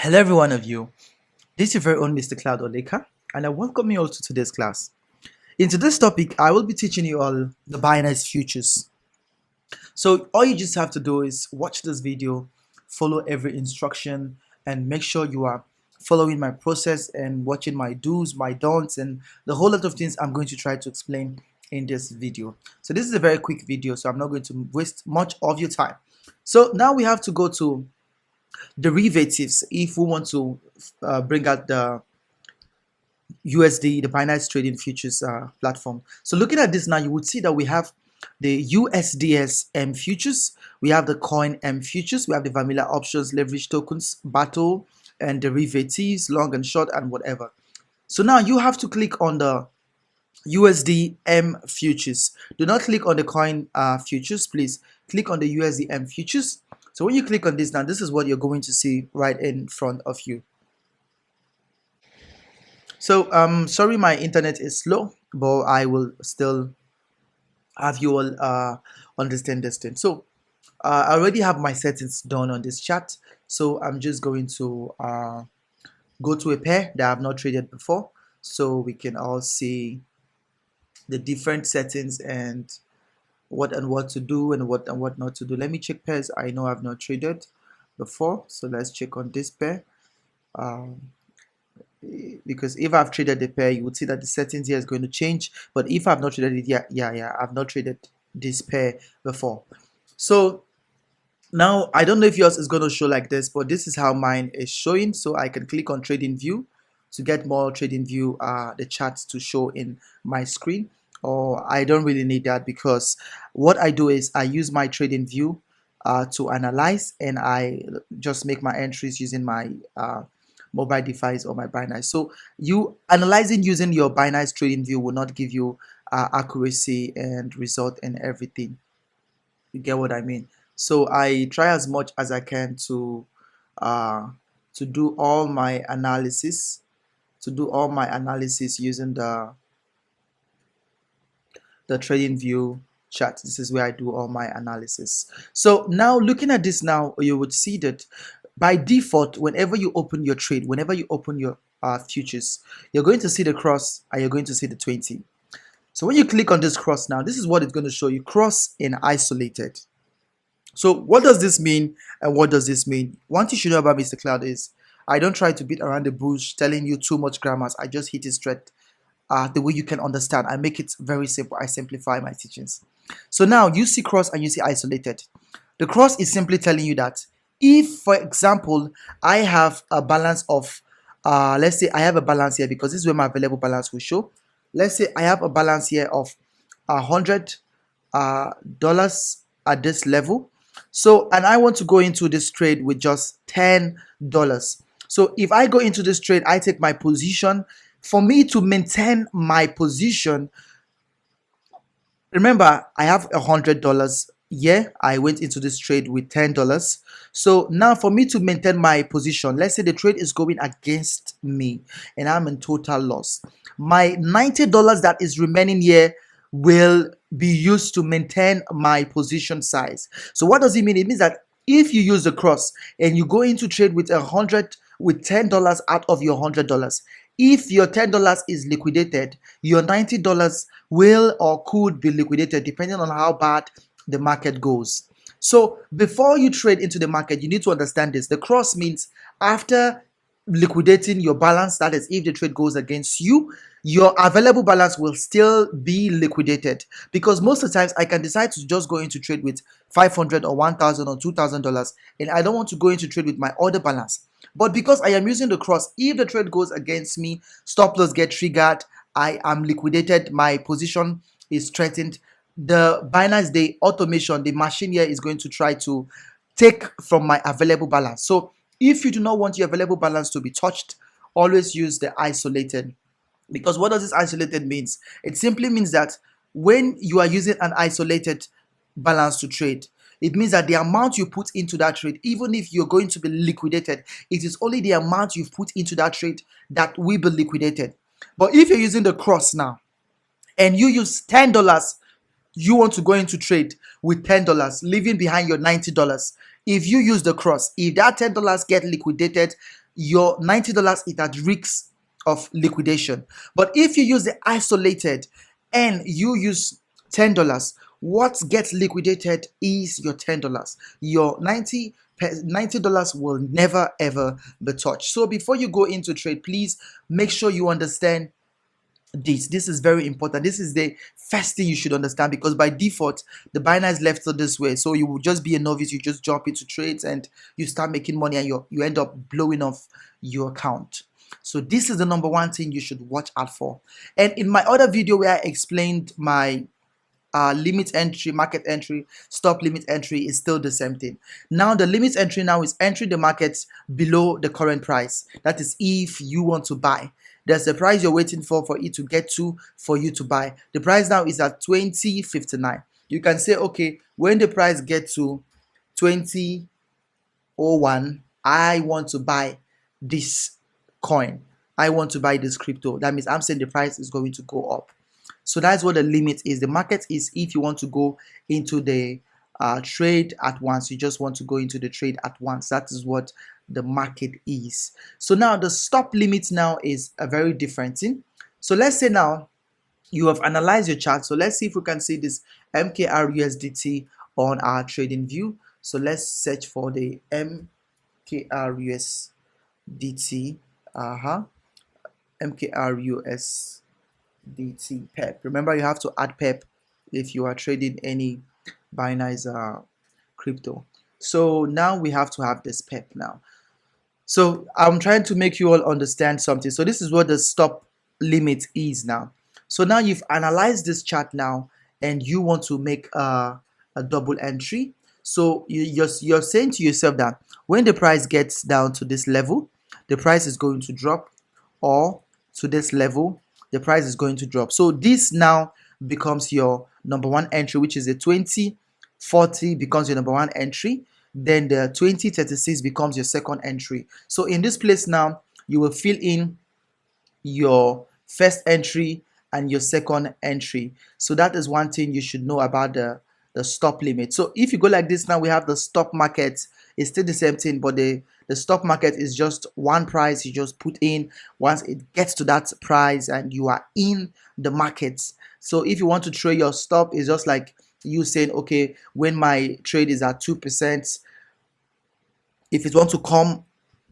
Hello, every one of you. This is your very own Mr. Cloud Oleka, and I welcome you all to today's class. In today's topic, I will be teaching you all the Binance futures. So all you just have to do is watch this video, follow every instruction, and make sure you are following my process and watching my do's, my don'ts, and the whole lot of things I'm going to try to explain in this video. So this is a very quick video, so I'm not going to waste much of your time. So now we have to go to derivatives if we want to bring out the USD, the Binance Trading Futures platform. So looking at this now, you would see that we have the USDS M futures, we have the coin M futures, we have the vanilla options, leverage tokens, battle, and derivatives, long and short, and whatever. So now you have to click on the USD M futures. Do not click on the coin futures, please. Click on the USD M futures. So when you click on this now, this is what you're going to see right in front of you. So sorry, my internet is slow, but I will still have you all understand this thing. So I already have my settings done on this chart. So I'm just going to go to a pair that I have not traded before, so we can all see the different settings and what to do and what not to do. Let me check pairs I know I've not traded before, so let's check on this pair. Because if I've traded the pair, you would see that the settings here is going to change. But if I've not traded it, I've not traded this pair before. So now I don't know if yours is going to show like this, but this is how mine is showing. So I can click on trading view to get more trading view the charts to show in my screen. Or I don't really need that, because what I do is I use my trading view to analyze, and I just make my entries using my mobile device or my Binance. So you analyzing using your Binance trading view will not give you accuracy and result and everything. You get what I mean? So I try as much as I can to do all my analysis, using the trading view chart. This is where I do all my analysis. So now looking at this now, you would see that by default, whenever you open your trade, whenever you open your futures, you're going to see the cross and you're going to see the 20. So when you click on this cross now, this is what it's going to show you: cross in isolated. So what does this mean, and what does this mean? One thing you should know about Mr. Cloud is I don't try to beat around the bush telling you too much grammars. I just hit it straight the way you can understand. I make it very simple. I simplify my teachings. So now you see cross and you see isolated. The cross is simply telling you that if, for example, I have a balance of let's say I have a balance here, because this is where my available balance will show. Let's say I have a balance here of $100 at this level. So, and I want to go into this trade with just $10. So if I go into this trade, I take my position. For me to maintain my position, remember I have $100. Yeah, I went into this trade with $10. So now for me to maintain my position, let's say the trade is going against me and I'm in total loss. My $90 that is remaining here will be used to maintain my position size. So what does it mean? It means that if you use the cross and you go into trade with $10 out of your $100, if your $10 is liquidated, your $90 will or could be liquidated depending on how bad the market goes. So before you trade into the market, you need to understand this. The cross means after liquidating your balance, that is if the trade goes against you, your available balance will still be liquidated, because most of the times I can decide to just go into trade with $500 or $1,000 or $2,000, and I don't want to go into trade with my other balance. But because I am using the cross, if the trade goes against me, stop loss get triggered, I am liquidated, my position is threatened, the Binance Day automation, the machine here is going to try to take from my available balance. So if you do not want your available balance to be touched, always use the isolated. Because what does this isolated means? It simply means that when you are using an isolated balance to trade, it means that the amount you put into that trade, even if you're going to be liquidated, it is only the amount you've put into that trade that will be liquidated. But if you're using the cross now and you use $10, you want to go into trade with $10, leaving behind your $90. If you use the cross, if that $10 get liquidated, your $90 is at risk of liquidation. But if you use the isolated and you use $10, what gets liquidated is your $10. Your $90 will never ever be touched. So before you go into trade, please make sure you understand this is very important. This is the first thing you should understand, because by default the Binance left it this way. So you will just be a novice, you just jump into trades and you start making money, and you end up blowing off your account. So this is the number one thing you should watch out for. And in my other video where I explained my limit entry, market entry, stop limit entry is still the same thing. Now the limit entry now is entering the market below the current price. That is if you want to buy. There's a price you're waiting for it to get to for you to buy. The price now is at 20.59. You can say, okay, when the price gets to 20.01, I want to buy this coin. I want to buy this crypto. That means I'm saying the price is going to go up. So that's what the limit is. The market is if you want to go into the trade at once. You just want to go into the trade at once. That is what the market is. So now the stop limit now is a very different thing. So let's say now you have analyzed your chart. So let's see if we can see this MKR USDT on our trading view. So let's search for the MKR USDT. MKR USDT PEP. Remember, you have to add PEP if you are trading any Binance crypto. So now we have to have this PEP now. So I'm trying to make you all understand something. So this is what the stop limit is now. So now you've analyzed this chart now, and you want to make a double entry. So you're saying to yourself that when the price gets down to this level, the price is going to drop, or to this level, the price is going to drop. So this now becomes your number one entry, which is the 20.40 becomes your number one entry. Then the 20.36 becomes your second entry. So in this place now, you will fill in your first entry and your second entry. So that is one thing you should know about the stop limit. So if you go like this, now we have the stop market. It's still the same thing, but the stock market is just one price you just put in. Once it gets to that price and you are in the market. So if you want to trade your stop, it's just like you saying, okay, when my trade is at 2%, if it want to come,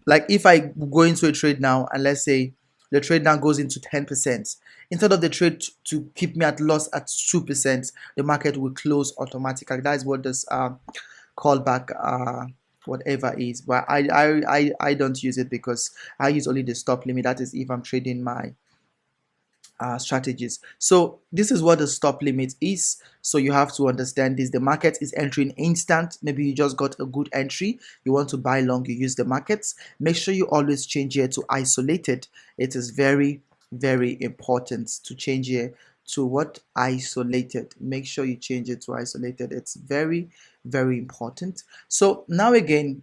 like if I go into a trade now and let's say the trade now goes into 10%, instead of the trade to keep me at loss at 2%, the market will close automatically. That is what this callback whatever is. But I don't use it because I use only the stop limit. That is if I'm trading my strategies. So this is what the stop limit is. So you have to understand this. The market is entering instant. Maybe you just got a good entry, you want to buy long, you use the markets. Make sure you always change here to isolated. It is very important to change here to what? Isolated. Make sure you change it to isolated. It's very important. So now again,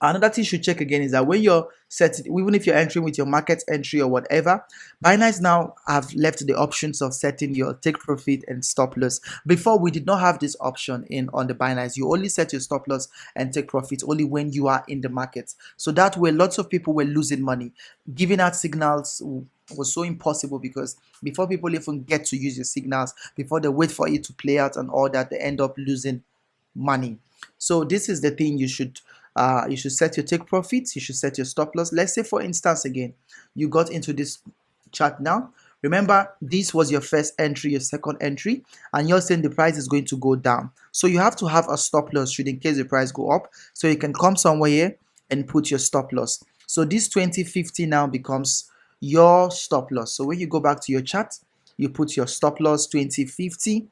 another thing you should check again is that when you're setting, even if you're entering with your market entry or whatever, Binance now have left the options of setting your take profit and stop loss. Before, we did not have this option in on the Binance. You only set your stop loss and take profit only when you are in the market. So that way, lots of people were losing money. Giving out signals was so impossible, because before people even get to use your signals, before they wait for it to play out and all that, they end up losing money. So this is the thing you should set your take profits, you should set your stop loss. Let's say for instance again, you got into this chart now. Remember, this was your first entry, your second entry, and you're saying the price is going to go down. So you have to have a stop loss should in case the price go up. So you can come somewhere here and put your stop loss. So this 20.50 now becomes your stop loss. So when you go back to your chart, you put your stop loss 20.50.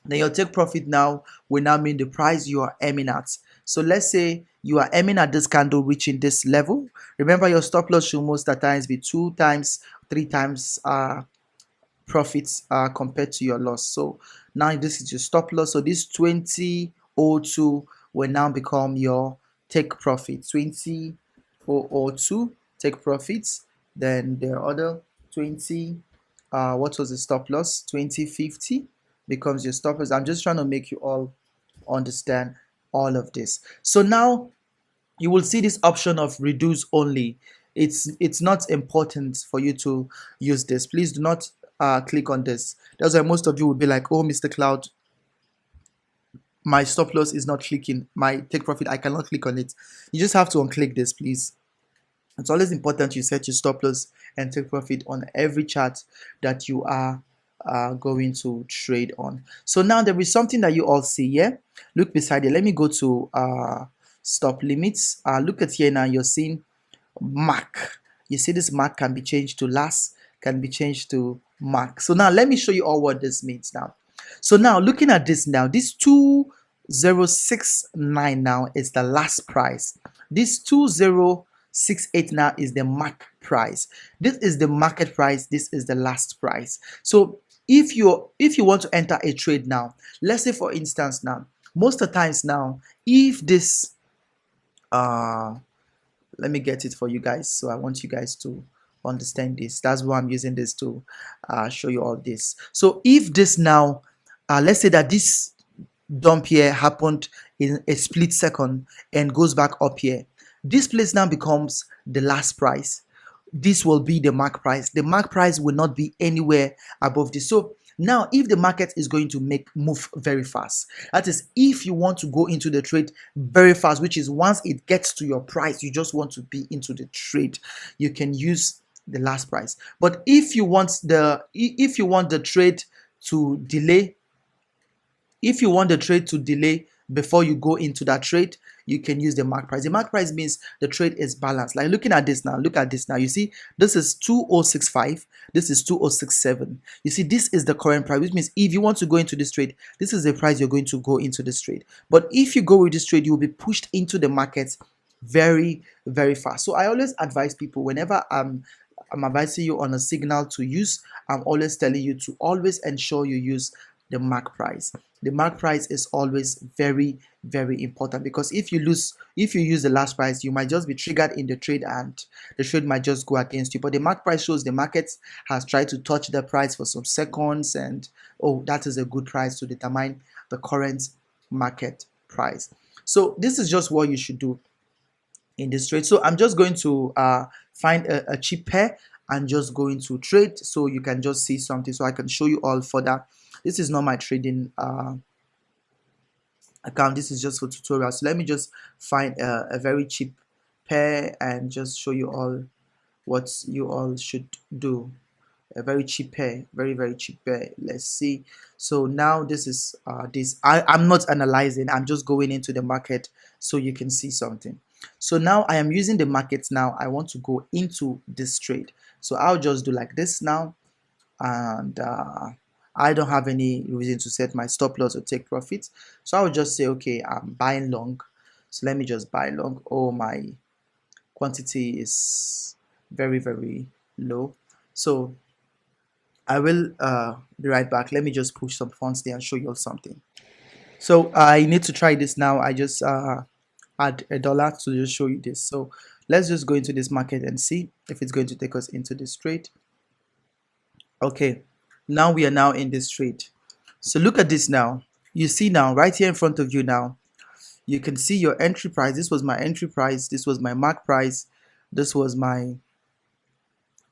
Then your take profit now will now mean the price you are aiming at. So let's say you are aiming at this candle reaching this level. Remember, your stop loss should most of the times be 2 times, 3 times profits compared to your loss. So now this is your stop loss. So this 20.02 will now become your take profit. 20.02 take profits. Then the other 20, what was the stop loss? 20.50 becomes your stop loss. I'm just trying to make you all understand all of this. So now you will see this option of reduce only. It's not important for you to use this. Please do not click on this. That's why most of you will be like, oh, Mr. Cloud, my stop loss is not clicking, my take profit, I cannot click on it. You just have to unclick this, please. It's always important you set your stop loss and take profit on every chart that you are going to trade on. So now there is something that you all see here. Look beside it. Let me go to stop limits. Look at here now. You're seeing mark. You see this mark can be changed to last, can be changed to mark. So now let me show you all what this means now. So now looking at this now, this 2069 now is the last price. This 2068 now is the mark price. This is the market price. This is the last price. So if you want to enter a trade now, let's say for instance now, most of the times now, if this let me get it for you guys, so I want you guys to understand this. That's why I'm using this to show you all this. So if this now let's say that this dump here happened in a split second and goes back up here, this place now becomes the last price. This will be the mark price. The mark price will not be anywhere above this. So now if the market is going to move very fast, that is if you want to go into the trade very fast, which is once it gets to your price, you just want to be into the trade, you can use the last price. But if you want the trade to delay, if you want the trade to delay before you go into that trade, you can use the mark price. The mark price means the trade is balanced. Like looking at this now, look at this now. You see, this is 2065, this is 2067. You see, this is the current price, which means if you want to go into this trade, this is the price you're going to go into this trade. But if you go with this trade, you will be pushed into the markets very, very fast. So I always advise people whenever I'm advising you on a signal to use, I'm always telling you to always ensure you use the mark price. The mark price is always very, very important, because if you use the last price, you might just be triggered in the trade and the trade might just go against you. But the mark price shows the market has tried to touch the price for some seconds, and oh, that is a good price to determine the current market price. So this is just what you should do in this trade. So I'm just going to find a cheap pair and just going to trade, so you can just see something, so I can show you all further. This is not my trading account, this is just for tutorial. So let me just find a very cheap pair and just show you all what you all should do. A very cheap pair, very, very cheap pair. Let's see. So now this is I'm not analyzing, I'm just going into the market so you can see something. So now I am using the market. Now I want to go into this trade, so I'll just do like this now, and I don't have any reason to set my stop loss or take profits, so I'll just say okay, I'm buying long. So let me just buy long. Oh, my quantity is very, very low, so I will be right back. Let me just push some funds there and show you all something. So I need to try this now. I just add $1 to just show you this. So let's just go into this market and see if it's going to take us into this trade. Okay, now we are now in this trade. So look at this now. You see now right here in front of you now, you can see your entry price. This was my entry price, this was my mark price, this was my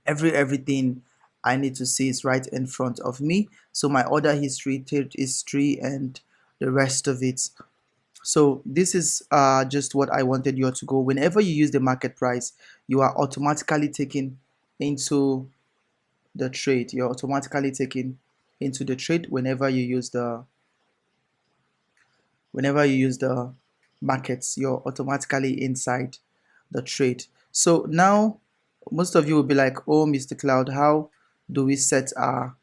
everything I need to see is right in front of me. So my order history, trade history, and the rest of it. So this is just what I wanted you to go. Whenever you use the market price, you are automatically taken into the trade. You're automatically taken into the trade whenever you use the markets. You're automatically inside the trade. So now most of you will be like, oh, Mr. Cloud, how do we set our...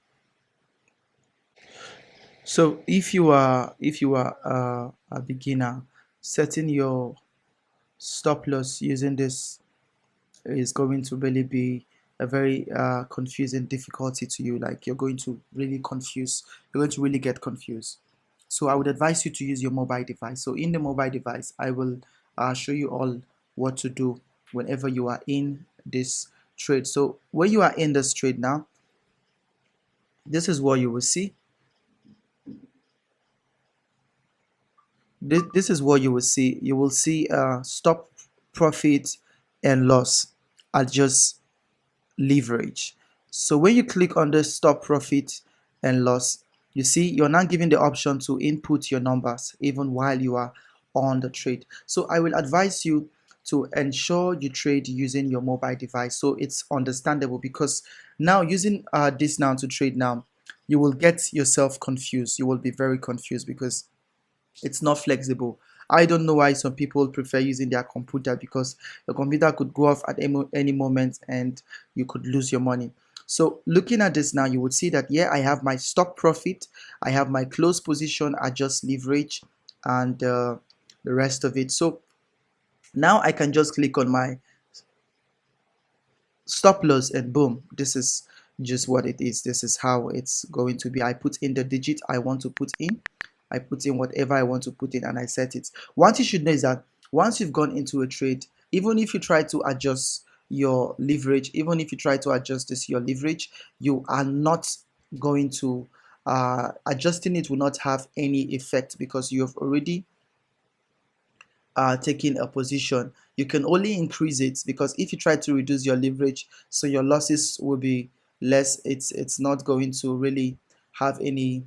So if you are a beginner, setting your stop loss using this is going to really be a very confusing difficulty to you. Like you're going to really get confused. So I would advise you to use your mobile device. So in the mobile device, I will show you all what to do whenever you are in this trade. So when you are in this trade now, this is what you will see. This is what you will see. You will see stop profit and loss adjust leverage. So when you click on the stop profit and loss, you see you're now given the option to input your numbers even while you are on the trade. So I will advise you to ensure you trade using your mobile device, so it's understandable, because now using this now to trade now, you will get yourself confused. You will be very confused because it's not flexible. I don't know why some people prefer using their computer, because the computer could go off at any moment and you could lose your money. So looking at this now, you would see that, yeah, I have my stock profit, I have my close position, adjust leverage, and the rest of it. So now I can just click on my stop loss and boom, this is just what it is. This is how it's going to be. I put in the digit I want to put in, I put in whatever I want to put in, and I set it. What you should know is that once you've gone into a trade, even if you try to adjust your leverage, even if you try to adjust this your leverage, you are not going to adjusting it will not have any effect, because you have already taking a position. You can only increase it, because if you try to reduce your leverage, so your losses will be less. It's not going to really have any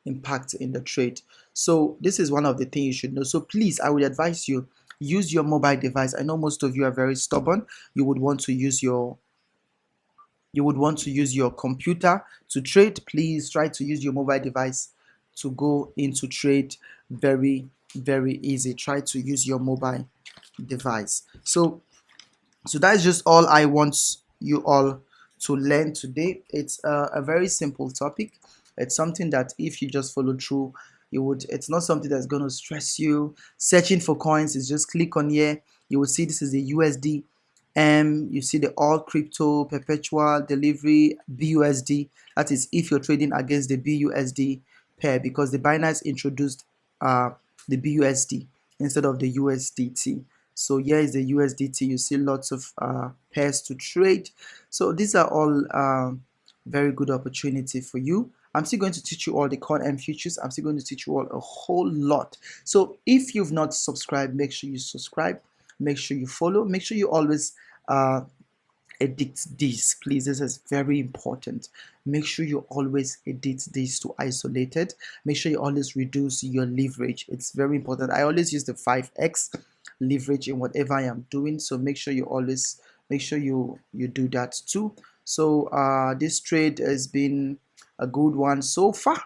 impact in the trade. So this is one of the things you should know. So please, I would advise you, use your mobile device. I know most of you are very stubborn. You would want to use your computer to trade. Please try to use your mobile device to go into trade. Very, very easy. Try to use your mobile device. So that's just all I want you all to learn today. It's a very simple topic. It's something that if you just follow through, you would. It's not something that's going to stress you. Searching for coins is just click on here. You will see this is the USD. You see the all crypto perpetual delivery BUSD. That is if you're trading against the BUSD pair, because the Binance introduced the BUSD instead of the USDT. So here is the USDT. You see lots of pairs to trade. So these are all very good opportunity for you. I'm still going to teach you all the corn and futures. I'm still going to teach you all a whole lot. So if you've not subscribed, make sure you subscribe. Make sure you follow. Make sure you always uh, edit this, please. This is very important. Make sure you always edit this to isolated. Make sure you always reduce your leverage. It's very important. I always use the 5x leverage in whatever I am doing, so make sure you always you do that too. So this trade has been a good one so far,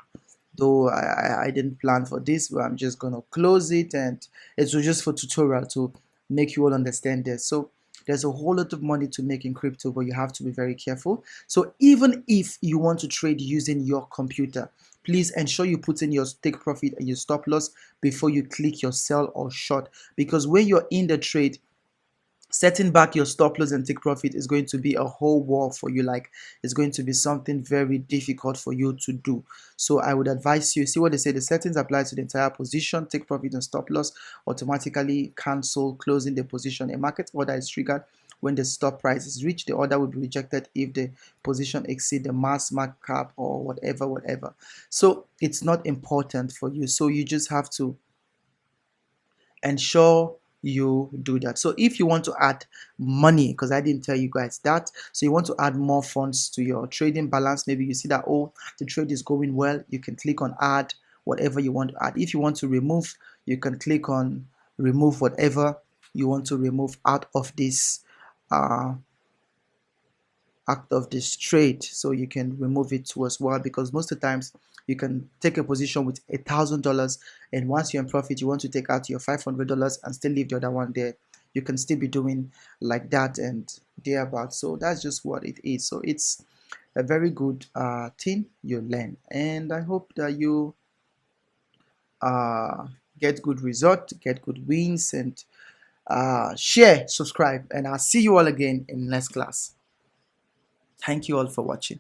though I didn't plan for this, but I'm just gonna close it, and it's just for tutorial to make you all understand this. So there's a whole lot of money to make in crypto, but you have to be very careful. So even if you want to trade using your computer, please ensure you put in your take profit and your stop loss before you click your sell or short, because when you're in the trade, setting back your stop loss and take profit is going to be a whole war for you. Like, it's going to be something very difficult for you to do. So I would advise you, see what they say, the settings apply to the entire position. Take profit and stop loss automatically cancel closing the position. A market order is triggered when the stop price is reached. The order will be rejected if the position exceed the mass markup or whatever. So it's not important for you, so you just have to ensure you do that. So if you want to add money, because I didn't tell you guys that, so you want to add more funds to your trading balance, maybe you see that, oh, the trade is going well, you can click on add whatever you want to add. If you want to remove, you can click on remove whatever you want to remove out of this uh trade, so you can remove it too as well, because most of the times you can take a position with $1,000, and once you're in profit, you want to take out your $500 and still leave the other one there. You can still be doing like that and thereabout. So that's just what it is. So it's a very good thing you learn, and I hope that you uh get good result, get good wins, and share, subscribe, and I'll see you all again in next class. Thank you all for watching.